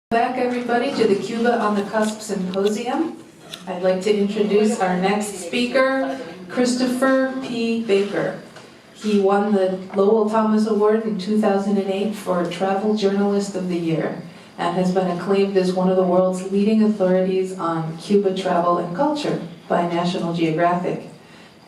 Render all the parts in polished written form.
Back everybody to the Cuba on the Cusp Symposium. I'd like to introduce our next speaker, Christopher P. Baker. He won the Lowell Thomas Award in 2008 for Travel Journalist of the Year and has been acclaimed as one of the world's leading authorities on Cuba travel and culture by National Geographic.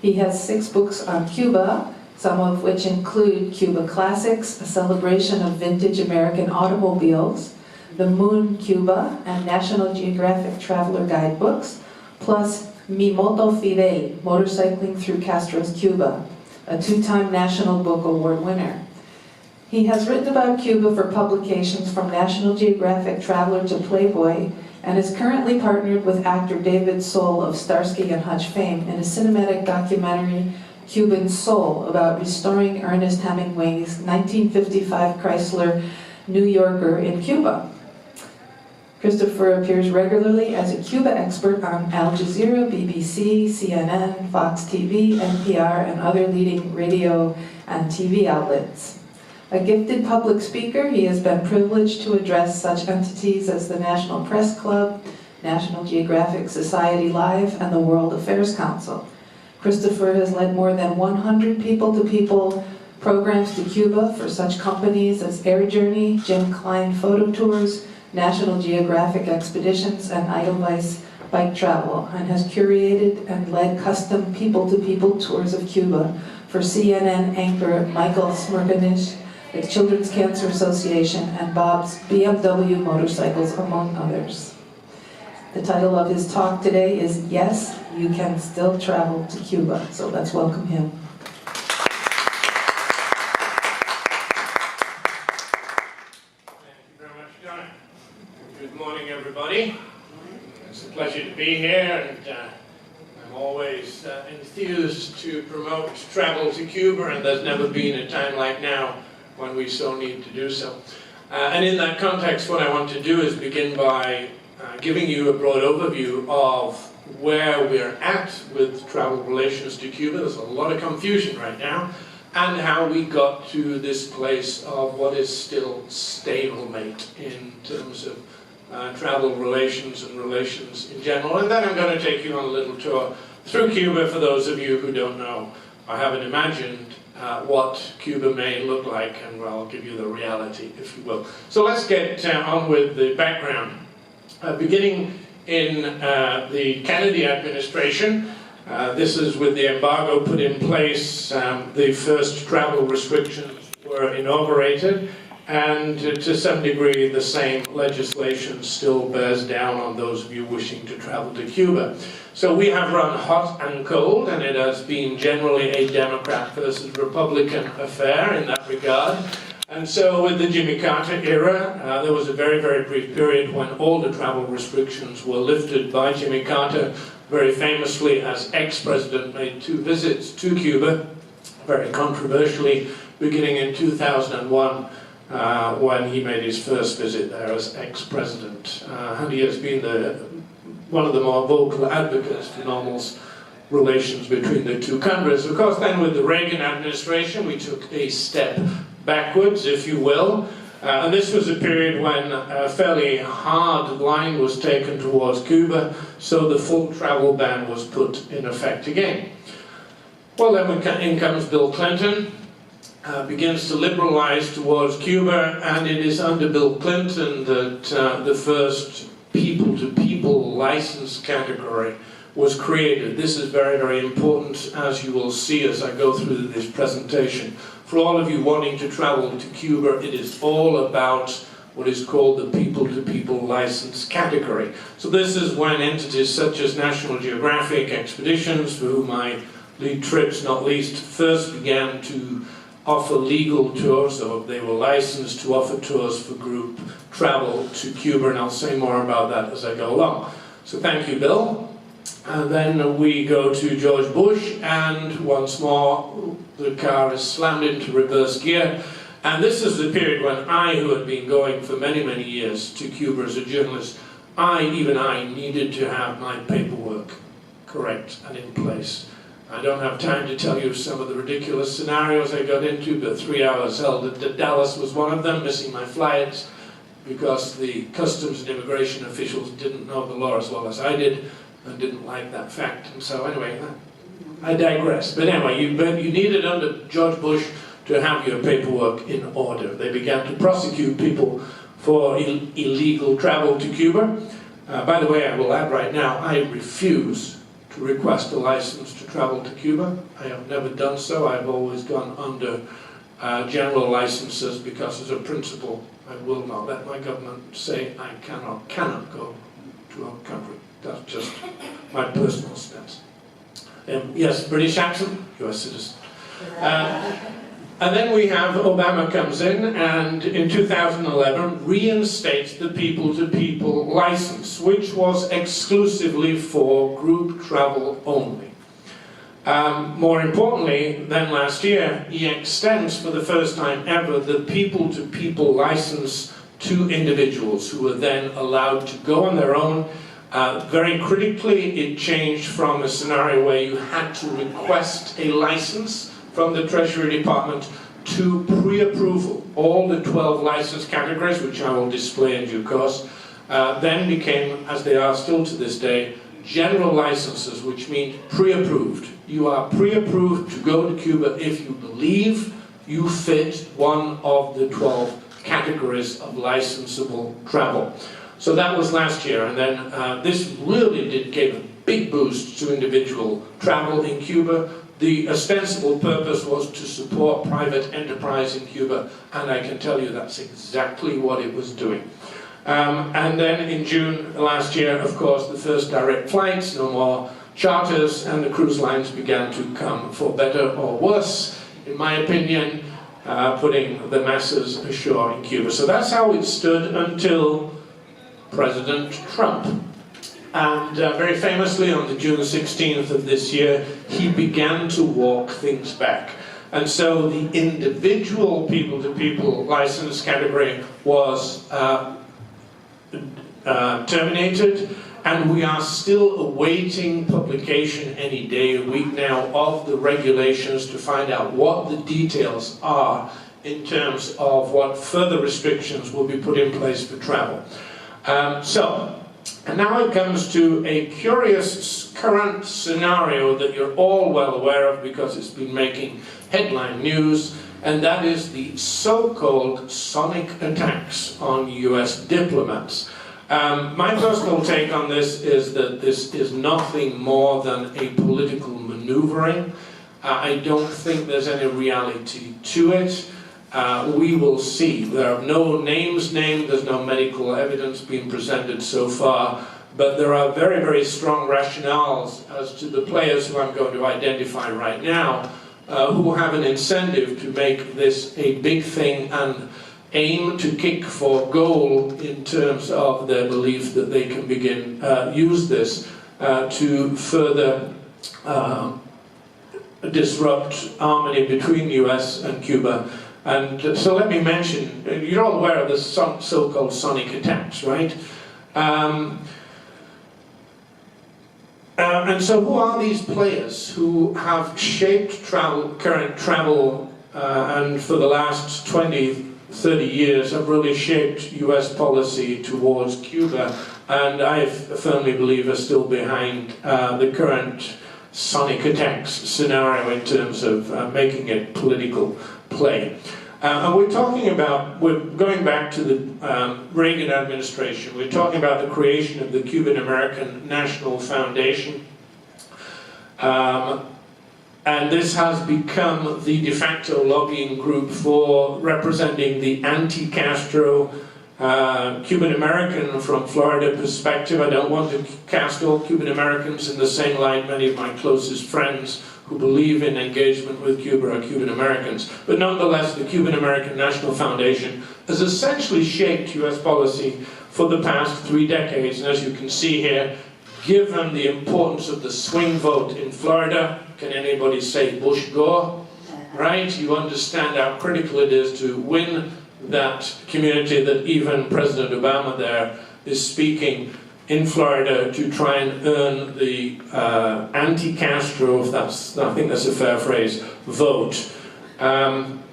He has 6 books on Cuba, some of which include Cuba Classics, a celebration of vintage American automobiles, The Moon, Cuba, and National Geographic Traveler Guidebooks, plus Mi Moto Fidel, Motorcycling Through Castro's Cuba, a 2-time National Book Award winner. He has written about Cuba for publications from National Geographic Traveler to Playboy, and is currently partnered with actor David Soul of Starsky and Hutch fame in a cinematic documentary, Cuban Soul, about restoring Ernest Hemingway's 1955 Chrysler New Yorker in Cuba. Christopher appears regularly as a Cuba expert on Al Jazeera, BBC, CNN, Fox TV, NPR, and other leading radio and TV outlets. A gifted public speaker, he has been privileged to address such entities as the National Press Club, National Geographic Society Live, and the World Affairs Council. Christopher has led more than 100 people-to-people programs to Cuba for such companies as Air Journey, Jim Klein Photo Tours, National Geographic Expeditions, and Edelweiss Bike Travel, and has curated and led custom people-to-people tours of Cuba for CNN anchor Michael Smirganish, the Children's Cancer Association, and Bob's BMW Motorcycles, among others. The title of his talk today is Yes, You Can Still Travel to Cuba. So let's welcome him. Good morning, everybody. It's a pleasure to be here, and I'm always enthused to promote travel to Cuba, and there's never been a time like now when we so need to do so. And in that context, what I want to do is begin by giving you a broad overview of where we're at with travel relations to Cuba. There's a lot of confusion right now, and how we got to this place of what is still stalemate in terms of travel relations and relations in general. And then I'm going to take you on a little tour through Cuba for those of you who don't know or haven't imagined what Cuba may look like, and well, I'll give you the reality, if you will. So let's get on with the background. Beginning in the Kennedy administration, this is with the embargo put in place, the first travel restrictions were inaugurated, and to some degree the same legislation still bears down on those of you wishing to travel to Cuba. So we have run hot and cold, and it has been generally a Democrat versus Republican affair in that regard. And so with the Jimmy Carter era, there was a very, very brief period when all the travel restrictions were lifted by Jimmy Carter. Very famously, as ex-president, made 2 visits to Cuba, very controversially, beginning in 2001, when he made his first visit there as ex-president. And he has been one of the more vocal advocates for normal relations between the 2 countries. Of course, then with the Reagan administration, we took a step backwards, if you will. And this was a period when a fairly hard line was taken towards Cuba, so the full travel ban was put in effect again. Well, then in comes Bill Clinton, begins to liberalize towards Cuba, and it is under Bill Clinton that the first people-to-people license category was created. This is very, very important, as you will see as I go through this presentation. For all of you wanting to travel to Cuba, it is all about what is called the people-to-people license category. So this is when entities such as National Geographic Expeditions, for whom I lead trips not least, first began to offer legal tours, so they were licensed to offer tours for group travel to Cuba, and I'll say more about that as I go along. So thank you, Bill. And then we go to George Bush, and once more the car is slammed into reverse gear. And this is the period when I, who had been going for many, many years to Cuba as a journalist, even I needed to have my paperwork correct and in place. I don't have time to tell you some of the ridiculous scenarios I got into, but 3 hours held at Dallas was one of them, missing my flights, because the customs and immigration officials didn't know the law as well as I did and didn't like that fact. And so anyway, I digress. But anyway, you needed under George Bush to have your paperwork in order. They began to prosecute people for illegal travel to Cuba. By the way, I will add right now, I refuse to request a license to travel to Cuba. I have never done so. I've always gone under general licenses because as a principle, I will not let my government say I cannot go to a country. That's just my personal stance. Yes, British accent, US citizen. And then we have Obama comes in and in 2011 reinstates the people-to-people license, which was exclusively for group travel only. More importantly than last year, he extends for the first time ever the people-to-people license to individuals who are then allowed to go on their own. Very critically, it changed from a scenario where you had to request a license from the Treasury Department to pre-approval. All the 12 license categories, which I will display in due course, then became, as they are still to this day, general licenses, which mean pre-approved. You are pre-approved to go to Cuba if you believe you fit one of the 12 categories of licensable travel. So that was last year, and then this really gave a big boost to individual travel in Cuba. The ostensible purpose was to support private enterprise in Cuba, and I can tell you that's exactly what it was doing. And then in June last year, of course, the first direct flights, no more charters, and the cruise lines began to come for better or worse, in my opinion, putting the masses ashore in Cuba. So that's how it stood until President Trump. And very famously, on the June 16th of this year, he began to walk things back. And so the individual people-to-people license category was terminated, and we are still awaiting publication any day, a week now, of the regulations to find out what the details are in terms of what further restrictions will be put in place for travel. And now it comes to a curious current scenario that you're all well aware of because it's been making headline news, and that is the so-called sonic attacks on US diplomats. My personal take on this is that this is nothing more than a political maneuvering. I don't think there's any reality to it. We will see. There are no names named, there's no medical evidence being presented so far, but there are very, very strong rationales as to the players who I'm going to identify right now, who have an incentive to make this a big thing and aim to kick for goal in terms of their belief that they can begin use this to further disrupt harmony between the US and Cuba. And so let me mention, you're all aware of the so-called sonic attacks, right? And so who are these players who have shaped current travel, and for the last 20, 30 years have really shaped US policy towards Cuba, and I firmly believe are still behind the current sonic attacks scenario in terms of making it political play. And we're going back to the Reagan administration. We're talking about the creation of the Cuban American National Foundation. And this has become the de facto lobbying group for representing the anti-Castro Cuban American from Florida perspective. I don't want to cast all Cuban Americans in the same light. Many of my closest friends who believe in engagement with Cuba are Cuban Americans. But nonetheless, the Cuban American National Foundation has essentially shaped US policy for the past 3 decades. And as you can see here, given the importance of the swing vote in Florida, can anybody say Bush-Gore? Right? You understand how critical it is to win that community, that even President Obama there is speaking in Florida to try and earn the anti-Castro, if that's, I think that's a fair phrase, vote. And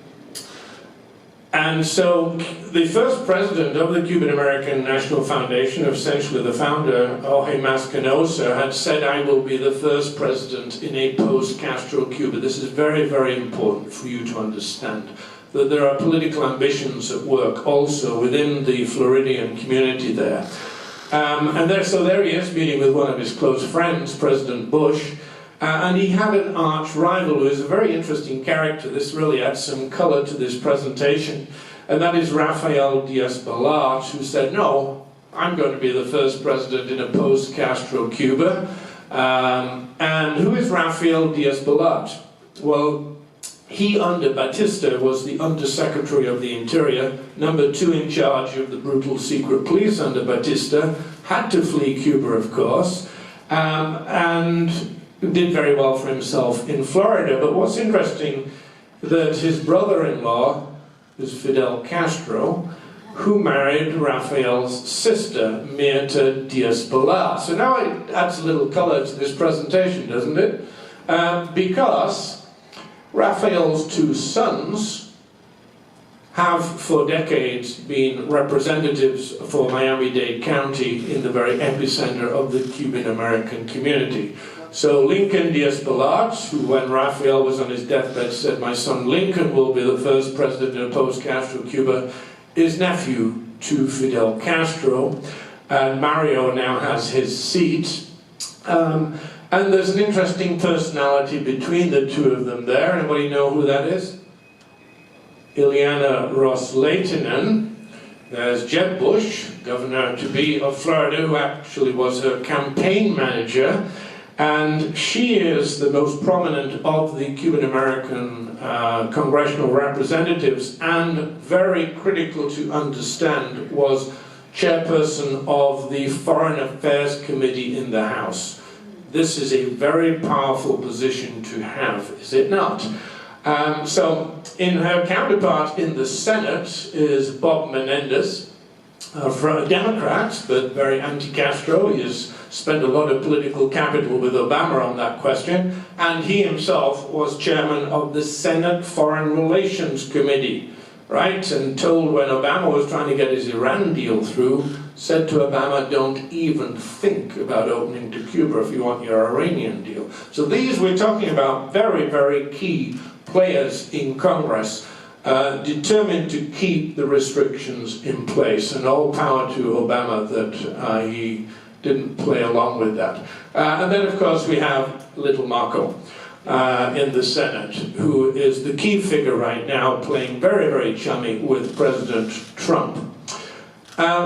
And so the first president of the Cuban American National Foundation, essentially the founder, Jorge Mascanosa, had said, "I will be the first president in a post-Castro Cuba." This is very, very important for you to understand, that there are political ambitions at work also within the Floridian community there. So there he is, meeting with one of his close friends, President Bush, and he had an arch rival who is a very interesting character. This really adds some color to this presentation, and that is Rafael Diaz-Balart, who said, "No, I'm going to be the first president in a post-Castro Cuba." And who is Rafael Diaz-Balart? Well, he, under Batista, was the Undersecretary of the Interior, number 2 in charge of the brutal secret police under Batista, had to flee Cuba, of course, and did very well for himself in Florida. But what's interesting, that his brother-in-law is Fidel Castro, who married Rafael's sister, Mirta Diaz-Balart. So now it adds a little color to this presentation, doesn't it? Because Rafael's 2 sons have for decades been representatives for Miami-Dade County in the very epicenter of the Cuban-American community. So Lincoln Diaz-Balart, who when Rafael was on his deathbed said, "My son Lincoln will be the first president in a post-Castro Cuba," is nephew to Fidel Castro, and Mario now has his seat. And there's an interesting personality between the 2 of them there. Anybody know who that is? Ileana Ros-Lehtinen. There's Jeb Bush, governor-to-be of Florida, who actually was her campaign manager. And she is the most prominent of the Cuban-American congressional representatives, and very critical to understand, was chairperson of the Foreign Affairs Committee in the House. This is a very powerful position to have, is it not? So in her counterpart in the Senate is Bob Menendez, a Democrat, but very anti-Castro. He has spent a lot of political capital with Obama on that question, and he himself was chairman of the Senate Foreign Relations Committee, right? And told, when Obama was trying to get his Iran deal through, said to Obama, "Don't even think about opening to Cuba if you want your Iranian deal." So these, we're talking about very, very key players in Congress, determined to keep the restrictions in place, and all power to Obama that he didn't play along with that. And then, of course, we have little Marco in the Senate, who is the key figure right now, playing very, very chummy with President Trump.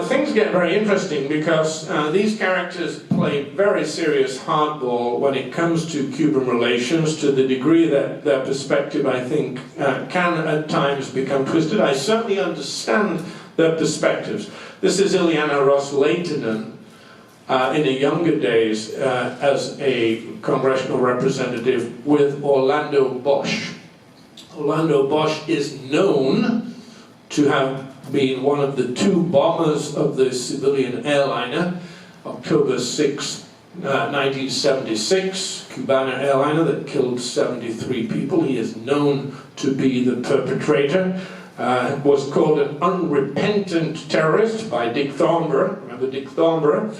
Things get very interesting because these characters play very serious hardball when it comes to Cuban relations, to the degree that their perspective, I think, can at times become twisted. I certainly understand their perspectives. This is Ileana Ros-Lehtinen in her younger days as a congressional representative with Orlando Bosch. Orlando Bosch is known to have been one of the 2 bombers of the civilian airliner, October 6, 1976, Cubana airliner that killed 73 people. He is known to be the perpetrator. Was called an unrepentant terrorist by Dick Thornborough. Remember Dick Thornborough?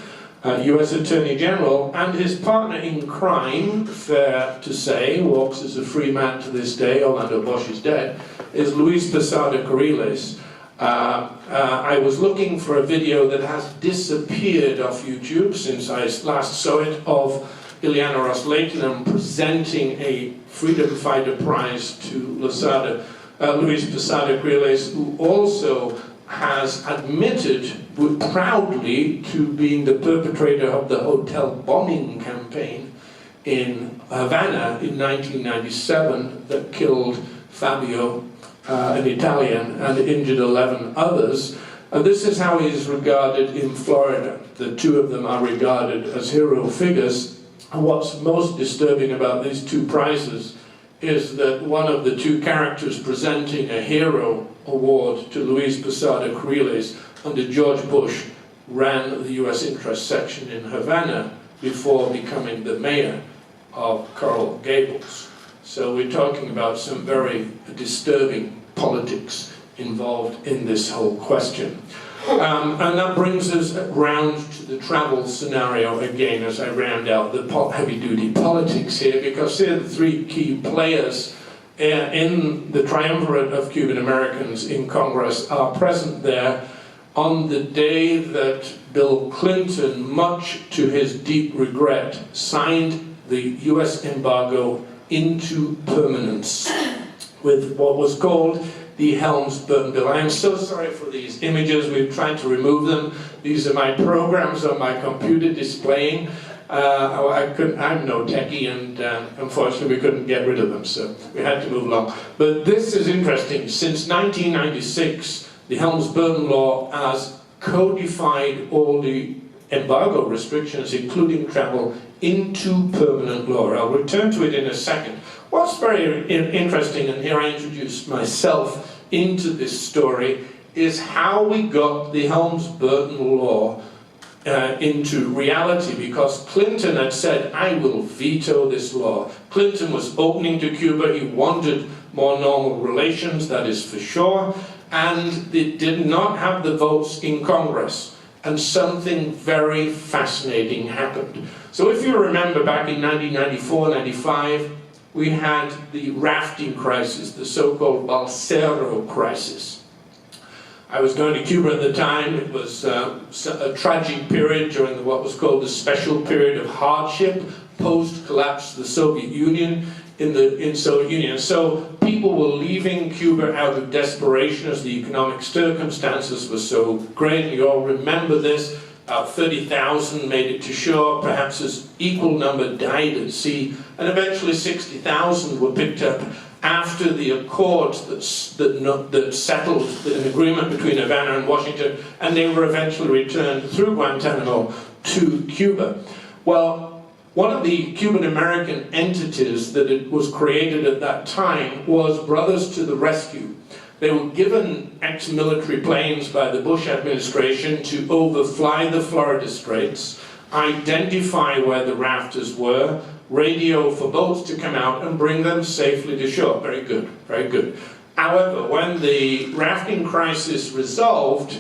U.S. Attorney General, and his partner in crime, fair to say, walks as a free man to this day, Orlando Bosch is dead, is Luis Posada Corriles. I was looking for a video that has disappeared off YouTube since I last saw it, of Ileana Ros-Lehtinen presenting a Freedom Fighter Prize to Luis Posada Corriles, who also has admitted proudly to being the perpetrator of the hotel bombing campaign in Havana in 1997 that killed Fabio, an Italian, and injured 11 others. And this is how he is regarded in Florida. The 2 of them are regarded as hero figures. And what's most disturbing about these 2 prizes is that one of the 2 characters presenting a hero award to Luis Posada Corriles under George Bush ran the U.S. interest section in Havana before becoming the mayor of Coral Gables. So we're talking about some very disturbing politics involved in this whole question. And that brings us round to the travel scenario again as I round out the heavy-duty politics here, because here the three key players in the triumvirate of Cuban Americans in Congress are present there on the day that Bill Clinton, much to his deep regret, signed the US embargo into permanence with what was called the Helms-Burton Bill. I am so sorry for these images. We've tried to remove them. These are my programs on my computer displaying. I'm no techie, and unfortunately we couldn't get rid of them, so we had to move along. But this is interesting. Since 1996, the Helms-Burton Law has codified all the embargo restrictions, including travel, into permanent law. I'll return to it in a second. What's very interesting, and here I introduce myself into this story, is how we got the Helms-Burton Law into reality, because Clinton had said, I will veto this law. Clinton was opening to Cuba. He wanted more normal relations, that is for sure, and it did not have the votes in Congress. And something very fascinating happened. So if you remember back in 1994-95, we had the rafting crisis, the so-called Balsero crisis. I was going to Cuba at the time. It was a tragic period during what was called the special period of hardship, post-collapse of the Soviet Union in Soviet Union. So people were leaving Cuba out of desperation as the economic circumstances were so great. You all remember this. About 30,000 made it to shore, perhaps an equal number died at sea, and eventually 60,000 were picked up after the accords that settled an agreement between Havana and Washington, and they were eventually returned through Guantanamo to Cuba. Well, one of the Cuban-American entities that was created at that time was Brothers to the Rescue. They were given ex-military planes by the Bush administration to overfly the Florida Straits, identify where the rafters were, radio for boats to come out and bring them safely to shore. Very good, very good. However, when the rafting crisis resolved,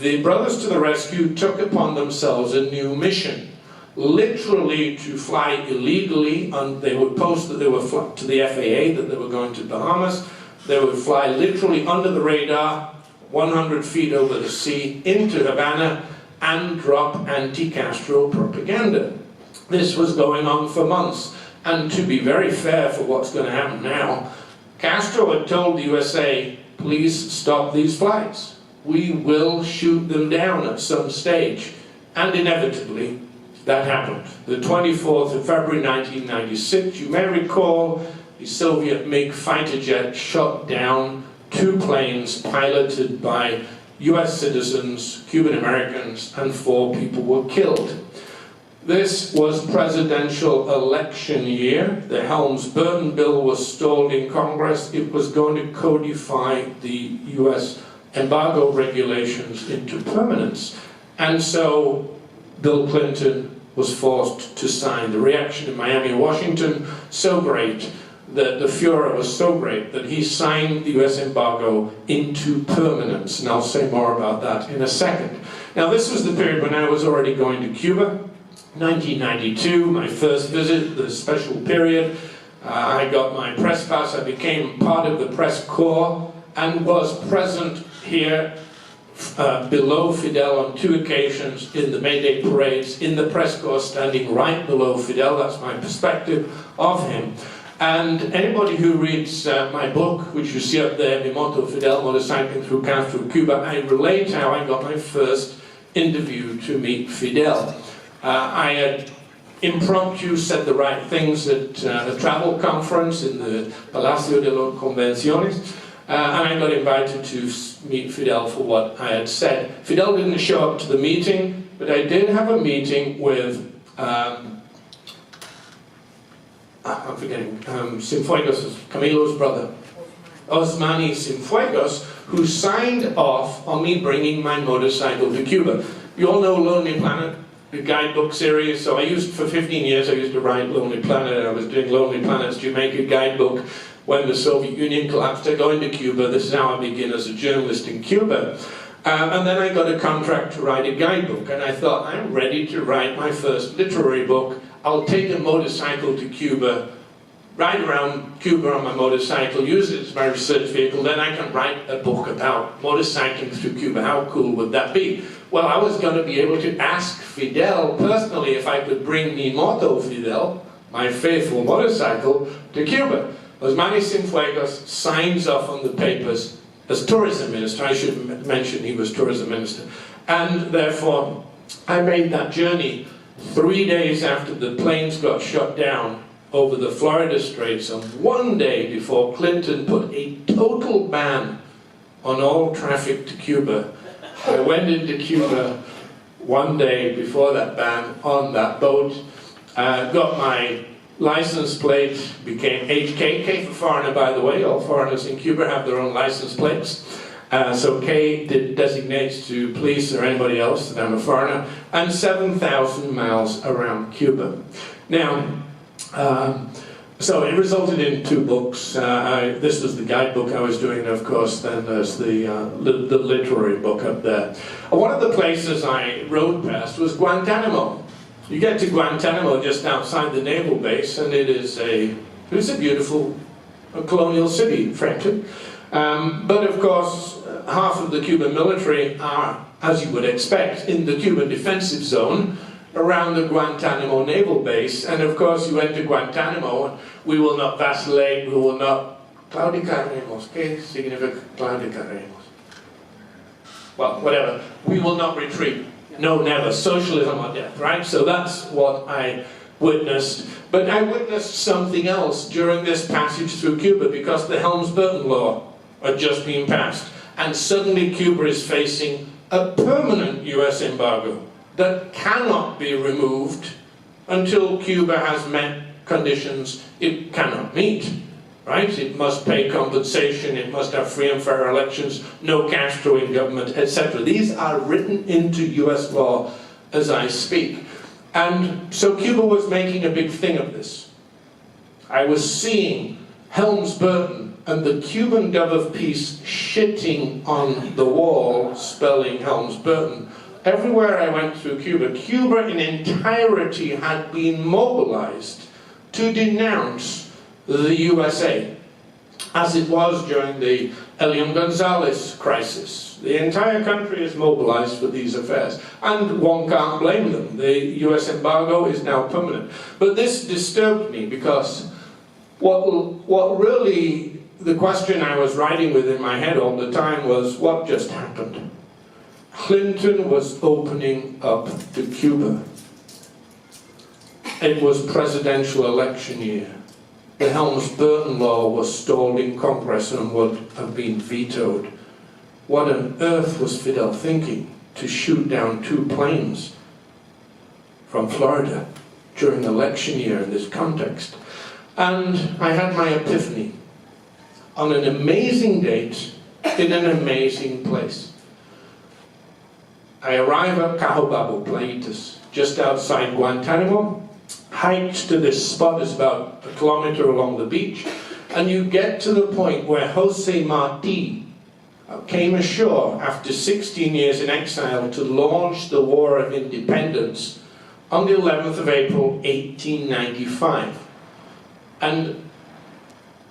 the Brothers to the Rescue took upon themselves a new mission, literally to fly illegally, and they would post that they were to the FAA that they were going to Bahamas. They would fly literally under the radar, 100 feet over the sea, into Havana, and drop anti-Castro propaganda. This was going on for months, and to be very fair for what's going to happen now, Castro had told the USA, please stop these flights. We will shoot them down at some stage. And inevitably, that happened. The 24th of February 1996, you may recall, the Soviet MiG fighter jet shot down 2 planes piloted by US citizens, Cuban Americans, and 4 people were killed. This was presidential election year. The Helms-Burton bill was stalled in Congress. It was going to codify the US embargo regulations into permanence. And so Bill Clinton was forced to sign. The reaction in Miami and Washington, so great, that the furor was so great that he signed the US embargo into permanence. And I'll say more about that in a second. Now, this was the period when I was already going to Cuba. 1992, my first visit, the special period. I got my press pass. I became part of the press corps and was present here below Fidel on 2 occasions in the May Day parades, in the press corps standing right below Fidel. That's my perspective of him. And anybody who reads my book, which you see up there, Mi Moto Fidel, Motorcycling Through Castro, Cuba, I relate how I got my first interview to meet Fidel. I had impromptu said the right things at a travel conference in the Palacio de las Convenciones, and I got invited to meet Fidel for what I had said. Fidel didn't show up to the meeting, but I did have a meeting with I'm forgetting, Cienfuegos, Camilo's brother, Osmani Cienfuegos, who signed off on me bringing my motorcycle to Cuba. You all know Lonely Planet, the guidebook series. So for 15 years, I used to write Lonely Planet. I was doing Lonely Planet's Jamaica guidebook. when the Soviet Union collapsed, I go into Cuba. This is how I begin as a journalist in Cuba. And then I got a contract to write a guidebook, and I thought, I'm ready to write my first literary book. I'll take a motorcycle to Cuba, ride around Cuba on my motorcycle, use it as my research vehicle, then I can write a book about motorcycling through Cuba. How cool would that be? Well, I was going to be able to ask Fidel personally if I could bring mi moto Fidel, my faithful motorcycle, to Cuba. Osmani Cienfuegos signs off on the papers as tourism minister. I should mention he was tourism minister. And therefore, I made that journey 3 days after the planes got shut down over the Florida Straits, and 1 day before Clinton put a total ban on all traffic to Cuba. I went into Cuba 1 day before that ban on that boat, got my license plate, became HK, K for foreigner by the way. All foreigners in Cuba have their own license plates. So K designates to police or anybody else that I'm a foreigner, and 7,000 miles around Cuba. Now, so it resulted in 2 books. This was the guidebook I was doing, of course. Then there's the literary book up there. One of the places I rode past was Guantanamo. You get to Guantanamo just outside the naval base, and it's a beautiful colonial city, frankly. But of course, half of the Cuban military are, as you would expect, in the Cuban defensive zone around the Guantanamo naval base. And of course, you enter Guantanamo, we will not vacillate, we will not claudicaremos. ¿Qué significa claudicaremos? Well, whatever. We will not retreat. No, never. Socialism or death, right? So that's what I witnessed. But I witnessed something else during this passage through Cuba, because the Helms-Burton Law had just been passed. And suddenly Cuba is facing a permanent US embargo that cannot be removed until Cuba has met conditions it cannot meet, right? It must pay compensation, it must have free and fair elections, no Castro in government, etc. These are written into US law as I speak. And so Cuba was making a big thing of this. I was seeing Helms-Burton and the Cuban Dove of Peace shitting on the wall, spelling Helms-Burton. Everywhere I went through Cuba, Cuba in entirety had been mobilized to denounce the USA, as it was during the Elian Gonzalez crisis. The entire country is mobilized for these affairs, and one can't blame them. The US embargo is now permanent. But this disturbed me, because what really, the question I was writing with in my head all the time was, what just happened? Clinton was opening up to Cuba. It was presidential election year. The Helms-Burton Law was stalled in Congress and would have been vetoed. What on earth was Fidel thinking to shoot down 2 planes from Florida during election year in this context? And I had my epiphany on an amazing date in an amazing place. I arrive at Cahobabo Plaitas, just outside Guantanamo, hiked to this spot, it's about a kilometer along the beach, and you get to the point where Jose Marti came ashore after 16 years in exile to launch the War of Independence on the 11th of April, 1895. And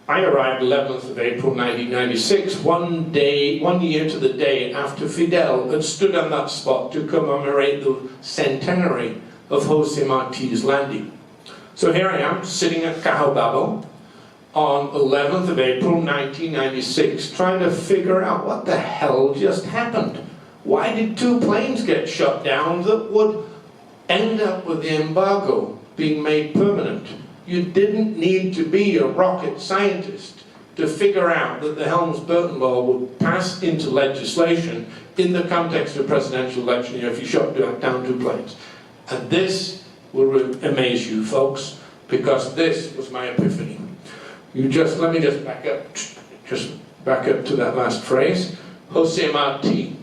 I arrived 11th of April 1996, 1 year to the day after Fidel had stood on that spot to commemorate the centenary of Jose Marti's landing. So here I am, sitting at Cahobabo on 11th of April 1996, trying to figure out what the hell just happened. Why did 2 planes get shut down that would end up with the embargo being made permanent? You didn't need to be a rocket scientist to figure out that the Helms-Burton Law would pass into legislation in the context of presidential election year if you shot down 2 planes. And this will amaze you, folks, because this was my epiphany. Let me just back up to that last phrase. Jose Marti,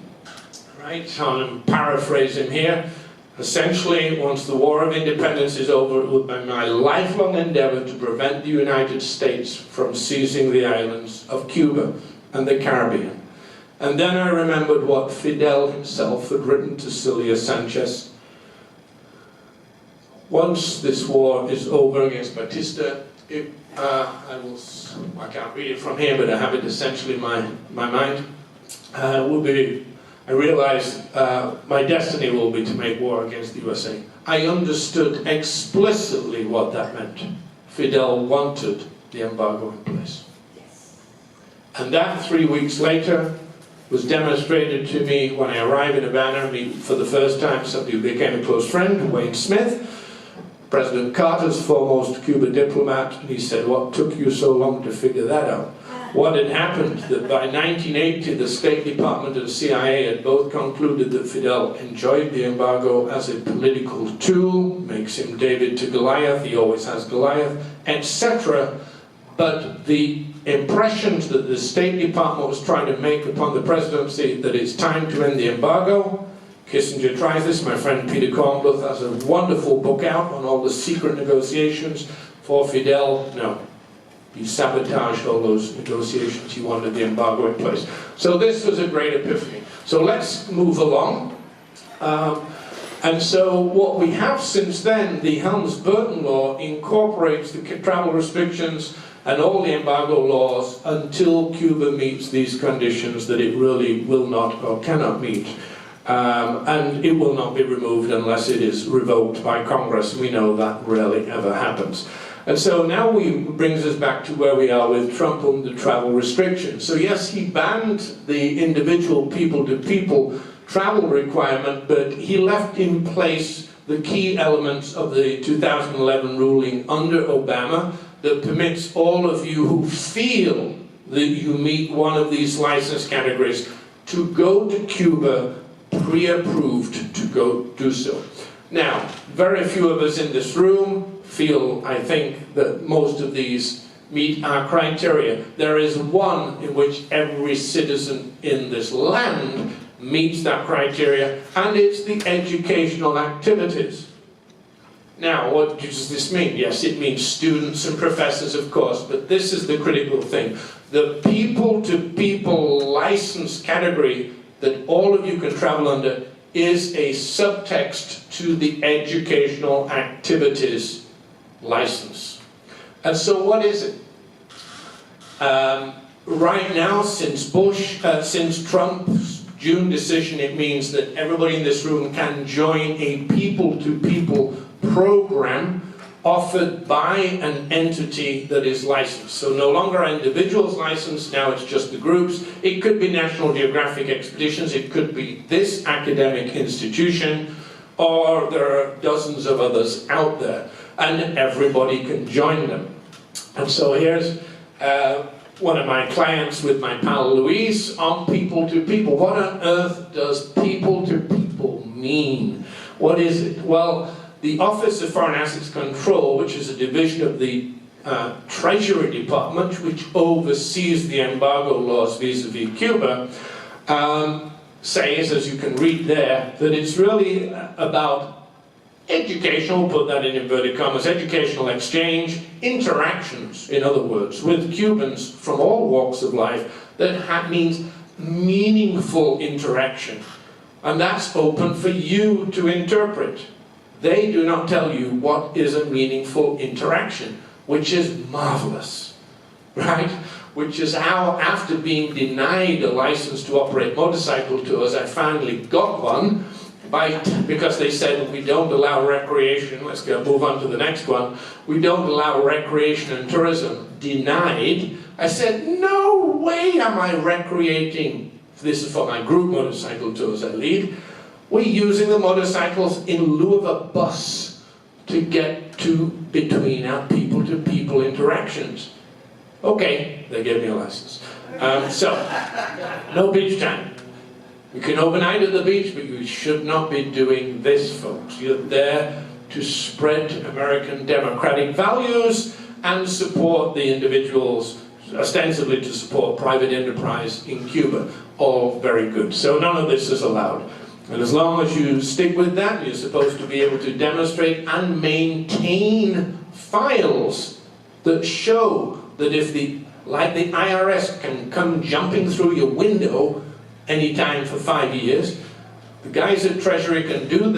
right? I'm paraphrasing here. Essentially, once the War of Independence is over, it will be my lifelong endeavor to prevent the United States from seizing the islands of Cuba and the Caribbean. And then I remembered what Fidel himself had written to Celia Sanchez. Once this war is over against Batista, I can't read it from here, but I have it essentially in my mind, I realized my destiny will be to make war against the USA. I understood explicitly what that meant. Fidel wanted the embargo in place. And that 3 weeks later was demonstrated to me when I arrived in Havana, meet for the first time somebody who became a close friend, Wayne Smith, President Carter's foremost Cuba diplomat, and he said, "What took you so long to figure that out?" What had happened, that by 1980 the State Department and CIA had both concluded that Fidel enjoyed the embargo as a political tool, makes him David to Goliath, he always has Goliath, etc. But the impressions that the State Department was trying to make upon the presidency that it's time to end the embargo, Kissinger tries this, my friend Peter Kornbluth has a wonderful book out on all the secret negotiations for Fidel. No. He sabotaged all those negotiations. He wanted the embargo in place. So this was a great epiphany. So let's move along. And so what we have since then, the Helms-Burton law incorporates the travel restrictions and all the embargo laws until Cuba meets these conditions that it really will not or cannot meet. And it will not be removed unless it is revoked by Congress. We know that rarely ever happens. And so now brings us back to where we are with Trump and the travel restrictions. So yes, he banned the individual people-to-people travel requirement, but he left in place the key elements of the 2011 ruling under Obama that permits all of you who feel that you meet one of these license categories to go to Cuba pre-approved to go do so. Now, very few of us in this room feel, I think, that most of these meet our criteria. There is one in which every citizen in this land meets that criteria, and it's the educational activities. Now, what does this mean? Yes, it means students and professors, of course, but this is the critical thing. The people-to-people license category that all of you can travel under is a subtext to the educational activities license. And so what is it? Right now, since Trump's June decision, it means that everybody in this room can join a people-to-people program offered by an entity that is licensed. So no longer are individuals licensed, now it's just the groups. It could be National Geographic Expeditions, it could be this academic institution, or there are dozens of others out there. And everybody can join them. And so here's one of my clients with my pal Louise on people-to-people. What on earth does people-to-people mean? What is it? Well, the Office of Foreign Assets Control, which is a division of the Treasury Department, which oversees the embargo laws vis-a-vis Cuba, says, as you can read there, that it's really about educational, put that in inverted commas, educational exchange, interactions, in other words, with Cubans from all walks of life, that means meaningful interaction. And that's open for you to interpret. They do not tell you what is a meaningful interaction, which is marvelous, right? Which is how, after being denied a license to operate motorcycle tours, I finally got one, because they said we don't allow recreation. Let's move on to the next one. We don't allow recreation and tourism. Denied. I said, no way am I recreating. This is for my group motorcycle tours I lead. We're using the motorcycles in lieu of a bus to get to between our people-to-people interactions. Okay, they gave me a license. So, no beach time. You can overnight at the beach, but you should not be doing this, folks. You're there to spread American democratic values and support the individuals, ostensibly to support private enterprise in Cuba. All very good. So none of this is allowed. And as long as you stick with that, you're supposed to be able to demonstrate and maintain files that show that if like the IRS can come jumping through your window anytime for 5 years, the guys at Treasury can do